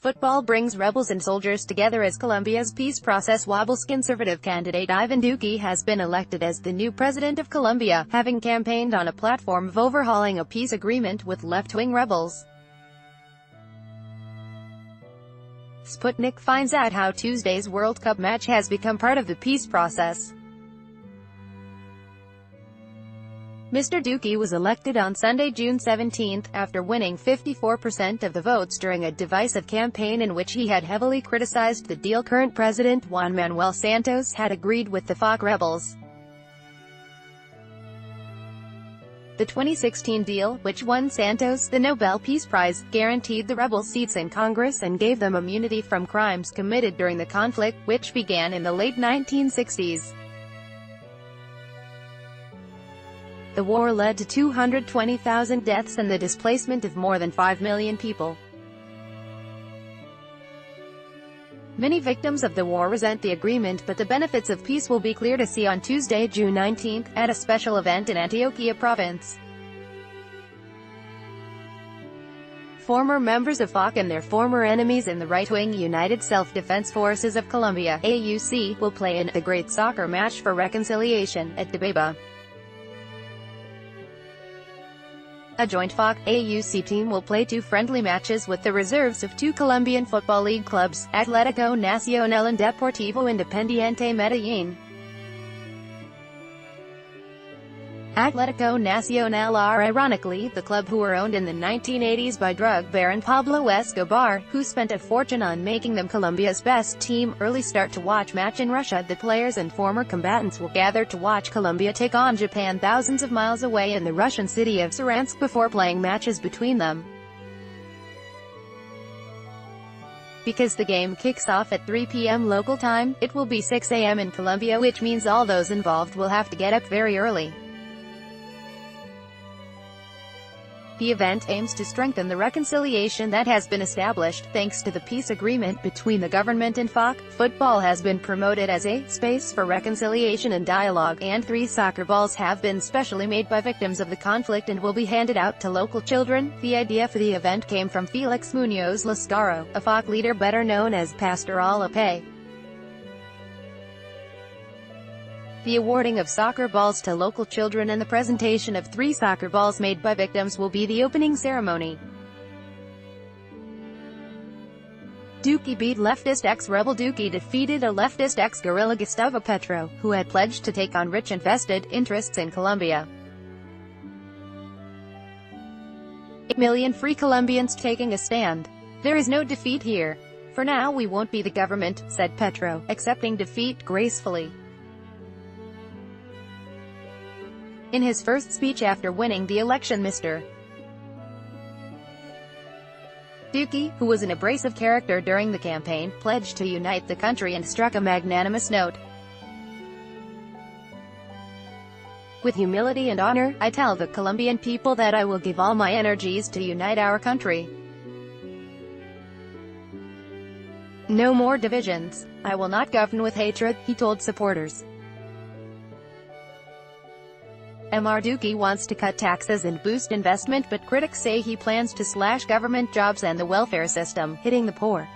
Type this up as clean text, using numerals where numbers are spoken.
Football brings rebels and soldiers together as Colombia's peace process wobbles. Conservative candidate Iván Duque has been elected as the new president of Colombia, having campaigned on a platform of overhauling a peace agreement with left-wing rebels. Sputnik finds out how Tuesday's World Cup match has become part of the peace process. Mr. Duque was elected on Sunday, June 17, after winning 54% of the votes during a divisive campaign in which he had heavily criticized the deal. Current President Juan Manuel Santos had agreed with the FARC rebels. The 2016 deal, which won Santos the Nobel Peace Prize, guaranteed the rebels seats in Congress and gave them immunity from crimes committed during the conflict, which began in the late 1960s. The war led to 220,000 deaths and the displacement of more than 5 million people. Many victims of the war resent the agreement, but the benefits of peace will be clear to see on Tuesday, June 19, at a special event in Antioquia province. Former members of FARC and their former enemies in the right-wing United Self-Defense Forces of Colombia (AUC) will play in the Great Soccer Match for Reconciliation at Dibaba. A joint FARC-AUC team will play 2 friendly matches with the reserves of 2 Colombian Football League clubs, Atlético Nacional and Deportivo Independiente Medellín. Atlético Nacional are, ironically, the club who were owned in the 1980s by drug baron Pablo Escobar, who spent a fortune on making them Colombia's best team. Early start to watch match in Russia. The players and former combatants will gather to watch Colombia take on Japan thousands of miles away in the Russian city of Saransk before playing matches between them. Because the game kicks off at 3 p.m. local time, it will be 6 a.m. in Colombia, which means all those involved will have to get up very early. The event aims to strengthen the reconciliation that has been established, thanks to the peace agreement between the government and FARC. Football has been promoted as a space for reconciliation and dialogue, and 3 soccer balls have been specially made by victims of the conflict and will be handed out to local children. The idea for the event came from Felix Muñoz Lascaro, a FARC leader better known as Pastor Alape. The awarding of soccer balls to local children and the presentation of 3 soccer balls made by victims will be the opening ceremony. Duque beat leftist ex-rebel. Duque defeated a leftist ex-guerrilla, Gustavo Petro, who had pledged to take on rich and vested interests in Colombia. 8 million free Colombians taking a stand. There is no defeat here. For now we won't be the government, said Petro, accepting defeat gracefully. In his first speech after winning the election, Mr. Duque, who was an abrasive character during the campaign, pledged to unite the country and struck a magnanimous note. With humility and honor, I tell the Colombian people that I will give all my energies to unite our country. No more divisions. I will not govern with hatred, he told supporters. Mr. Duque wants to cut taxes and boost investment, but critics say he plans to slash government jobs and the welfare system, hitting the poor.